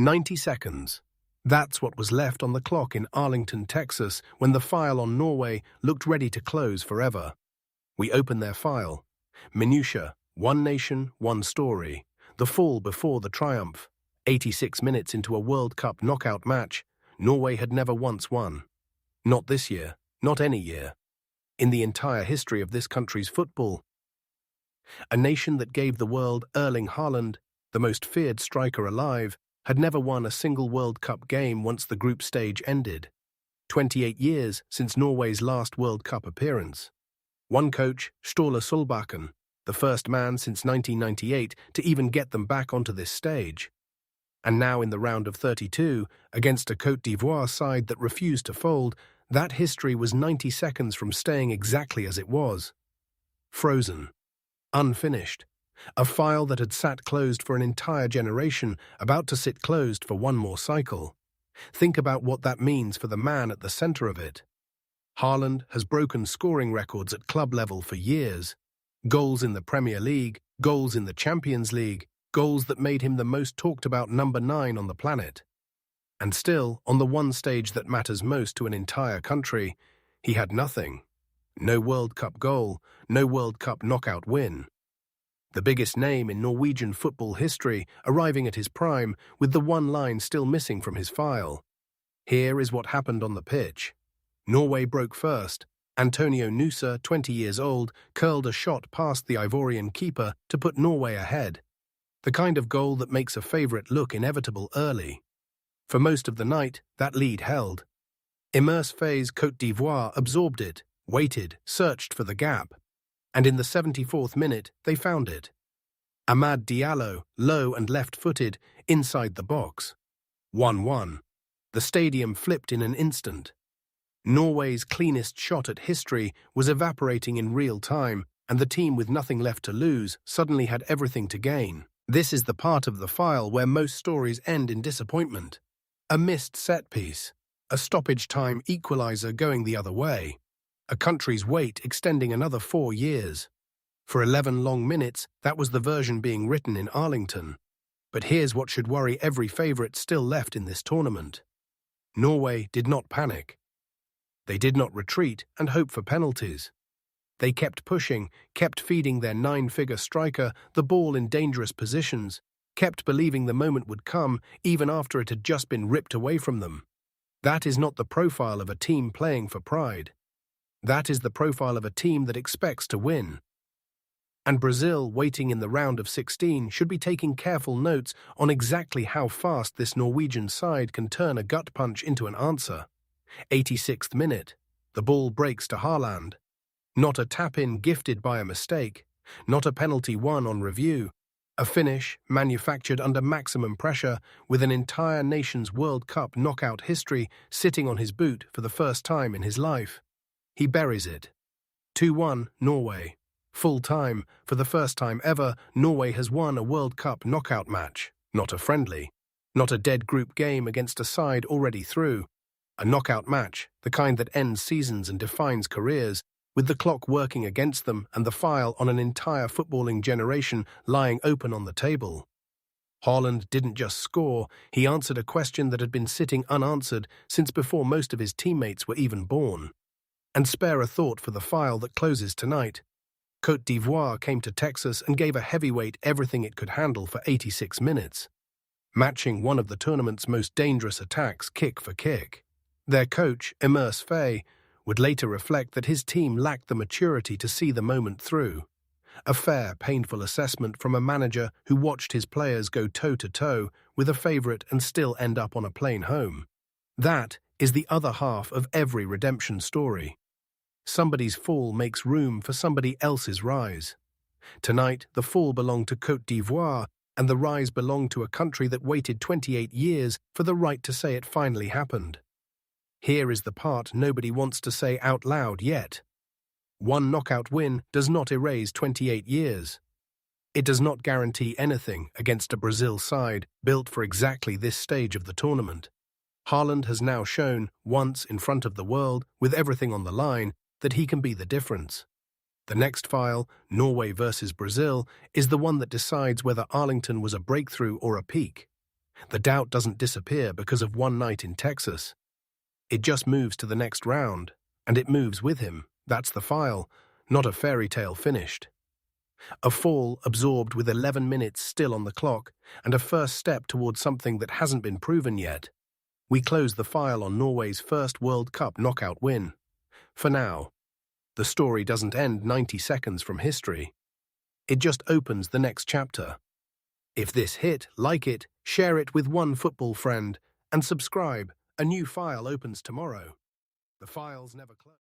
90 seconds. That's what was left on the clock in Arlington, Texas, when the file on Norway looked ready to close forever. We open their file. Minutia, one nation, one story. The fall before the triumph. 86 minutes into a World Cup knockout match, Norway had never once won. Not this year, not any year. In the entire history of this country's football. A nation that gave the world Erling Haaland, the most feared striker alive, had never won a single World Cup game once the group stage ended. 28 years since Norway's last World Cup appearance. One coach, Ståle Solbakken, the first man since 1998 to even get them back onto this stage. And now in the round of 32, against a Côte d'Ivoire side that refused to fold, that history was 90 seconds from staying exactly as it was. Frozen. Unfinished. A file that had sat closed for an entire generation, about to sit closed for one more cycle. Think about what that means for the man at the center of it. Haaland has broken scoring records at club level for years. Goals in the Premier League, goals in the Champions League, goals that made him the most talked about number 9 on the planet. And still, on the one stage that matters most to an entire country, he had nothing. No World Cup goal, no World Cup knockout win. The biggest name in Norwegian football history arriving at his prime with the one line still missing from his file. Here is what happened on the pitch. Norway broke first. Antonio Nusa, 20 years old, curled a shot past the Ivorian keeper to put Norway ahead. The kind of goal that makes a favourite look inevitable early. For most of the night, that lead held. Immerse Faye's Côte d'Ivoire absorbed it, waited, searched for the gap. And in the 74th minute, they found it. Amad Diallo, low and left-footed, inside the box. 1-1. The stadium flipped in an instant. Norway's cleanest shot at history was evaporating in real time, and the team with nothing left to lose suddenly had everything to gain. This is the part of the file where most stories end in disappointment. A missed set piece. A stoppage time equalizer going the other way. A country's wait extending another 4 years. For 11 long minutes, that was the version being written in Arlington. But here's what should worry every favourite still left in this tournament. Norway did not panic. They did not retreat and hope for penalties. They kept pushing, kept feeding their 9-figure striker the ball in dangerous positions, kept believing the moment would come even after it had just been ripped away from them. That is not the profile of a team playing for pride. That is the profile of a team that expects to win. And Brazil, waiting in the round of 16, should be taking careful notes on exactly how fast this Norwegian side can turn a gut punch into an answer. 86th minute. The ball breaks to Haaland. Not a tap-in gifted by a mistake. Not a penalty won on review. A finish manufactured under maximum pressure with an entire nation's World Cup knockout history sitting on his boot for the first time in his life. He buries it. 2-1 Norway. Full time, for the first time ever, Norway has won a World Cup knockout match. Not a friendly. Not a dead group game against a side already through. A knockout match, the kind that ends seasons and defines careers, with the clock working against them and the file on an entire footballing generation lying open on the table. Haaland didn't just score, he answered a question that had been sitting unanswered since before most of his teammates were even born. And spare a thought for the file that closes tonight. Côte d'Ivoire came to Texas and gave a heavyweight everything it could handle for 86 minutes, matching one of the tournament's most dangerous attacks kick for kick. Their coach, Immerse Faye, would later reflect that his team lacked the maturity to see the moment through. A fair, painful assessment from a manager who watched his players go toe-to-toe with a favourite and still end up on a plane home. That is the other half of every redemption story. Somebody's fall makes room for somebody else's rise. Tonight, the fall belonged to Côte d'Ivoire, and the rise belonged to a country that waited 28 years for the right to say it finally happened. Here is the part nobody wants to say out loud yet. One knockout win does not erase 28 years. It does not guarantee anything against a Brazil side built for exactly this stage of the tournament. Haaland has now shown, once in front of the world, with everything on the line, that he can be the difference. The next file, Norway versus Brazil, is the one that decides whether Arlington was a breakthrough or a peak. The doubt doesn't disappear because of one night in Texas. It just moves to the next round, and it moves with him. That's the file, not a fairy tale finished. A fall absorbed with 11 minutes still on the clock, and a first step towards something that hasn't been proven yet. We close the file on Norway's first World Cup knockout win. For now, the story doesn't end 90 seconds from history. It just opens the next chapter. If this hit, like it, share it with one football friend, and subscribe. A new file opens tomorrow. The files never close.